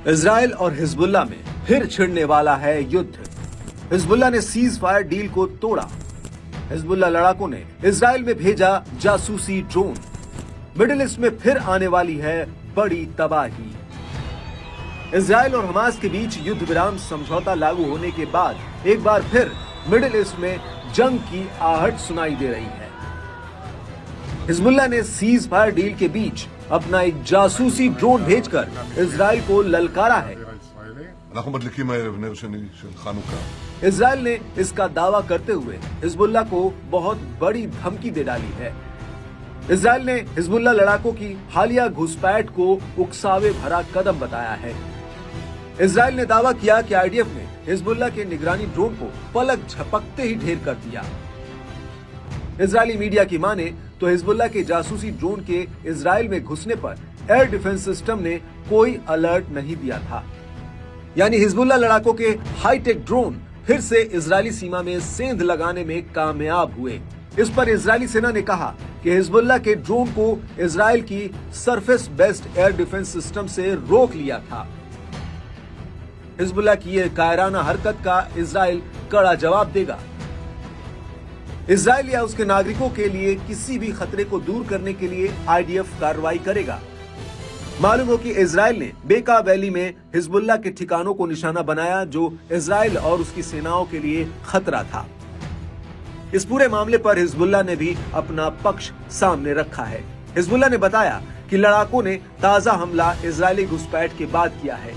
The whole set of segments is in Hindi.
इजराइल और हिजबुल्लाह में फिर छिड़ने वाला है युद्ध। हिजबुल्लाह ने सीज फायर डील को तोड़ा। हिजबुल्लाह लड़ाकों ने इजराइल में भेजा जासूसी ड्रोन। मिडिल ईस्ट में फिर आने वाली है बड़ी तबाही। इजराइल और हमास के बीच युद्ध विराम समझौता लागू होने के बाद एक बार फिर मिडिल ईस्ट में जंग की आहट सुनाई दे रही है। हिजबुल्लाह ने सीज फायर डील के बीच अपना एक जासूसी ड्रोन भेजकर इजराइल को ललकारा है। इजराइल ने इसका दावा करते हुए हिजबुल्लाह को बहुत बड़ी धमकी दे डाली है। इजराइल ने हिजबुल्लाह लड़ाकों की हालिया घुसपैठ को उकसावे भरा कदम बताया है। इजराइल ने दावा किया कि आईडीएफ ने हिजबुल्लाह के निगरानी ड्रोन को पलक झपकते ही ढेर कर दिया। इजरायली मीडिया की माने तो हिजबुल्लाह के जासूसी ड्रोन के इजराइल में घुसने पर एयर डिफेंस सिस्टम ने कोई अलर्ट नहीं दिया था। यानी हिजबुल्लाह लड़ाकों के हाईटेक ड्रोन फिर से इजरायली सीमा में सेंध लगाने में कामयाब हुए। इस पर इजरायली सेना ने कहा कि हिजबुल्लाह के ड्रोन को इजराइल की surface based air defence system से रोक लिया था। हिजबुल्लाह की यह कायराना हरकत का इजराइल कड़ा जवाब देगा। इजराइल या उसके नागरिकों के लिए किसी भी खतरे को दूर करने के लिए आईडीएफ कार्रवाई करेगा। मालूम हो कि इजराइल ने बेका वैली में हिजबुल्लाह के ठिकानों को निशाना बनाया, जो इजराइल और उसकी सेनाओं के लिए खतरा था। इस पूरे मामले पर हिजबुल्लाह ने भी अपना पक्ष सामने रखा है। हिजबुल्लाह ने बताया कि लड़ाकों ने ताजा हमला इजरायली घुसपैठ के बाद किया है।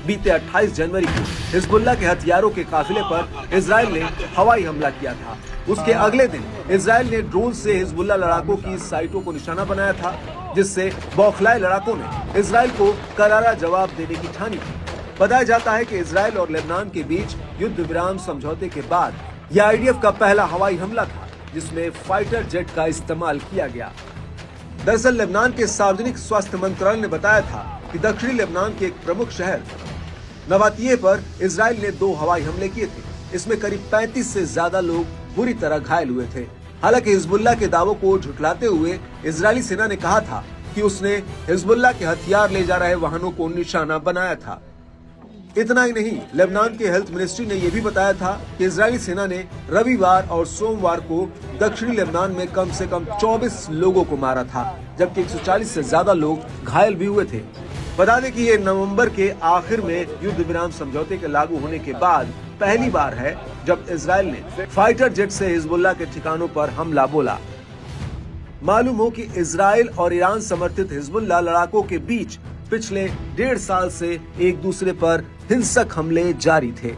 बीते 28 जनवरी को हिजबुल्लाह के हथियारों के काफिले पर इजराइल ने हवाई हमला किया था। उसके अगले दिन इजराइल ने ड्रोन से हिजबुल्लाह लड़ाकों की साइटों को निशाना बनाया था, जिससे बौखलाए लड़ाकों ने इजराइल को करारा जवाब देने की ठानी थी। बताया जाता है कि इजराइल और लेबनान के बीच युद्ध विराम समझौते के बाद यह आईडीएफ का पहला हवाई हमला था, जिसमें फाइटर जेट का इस्तेमाल किया गया। दरअसल लेबनान के सार्वजनिक स्वास्थ्य मंत्रालय ने बताया था कि दक्षिणी लेबनान के एक प्रमुख शहर नवातिये पर इजराइल ने 2 हवाई हमले किए थे। इसमें करीब 35 से ज्यादा लोग बुरी तरह घायल हुए थे। हालांकि हिजबुल्लाह के दावों को झुठलाते हुए इजरायली सेना ने कहा था कि उसने हिजबुल्लाह के हथियार ले जा रहे वाहनों को निशाना बनाया था। इतना ही नहीं, लेबनान के हेल्थ मिनिस्ट्री ने यह भी बताया था कि इजरायली सेना ने रविवार और सोमवार को दक्षिणी लेबनान में कम से कम 24 लोगों को मारा था, जबकि 140 से ज्यादा लोग घायल भी हुए थे। बता दें कि ये नवंबर के आखिर में युद्ध विराम समझौते के लागू होने के बाद पहली बार है जब इजराइल ने फाइटर जेट से हिजबुल्लाह के ठिकानों पर हमला बोला। मालूम हो कि इजराइल और ईरान समर्थित हिजबुल्लाह लड़ाकों के बीच पिछले 1.5 साल से एक दूसरे पर हिंसक हमले जारी थे।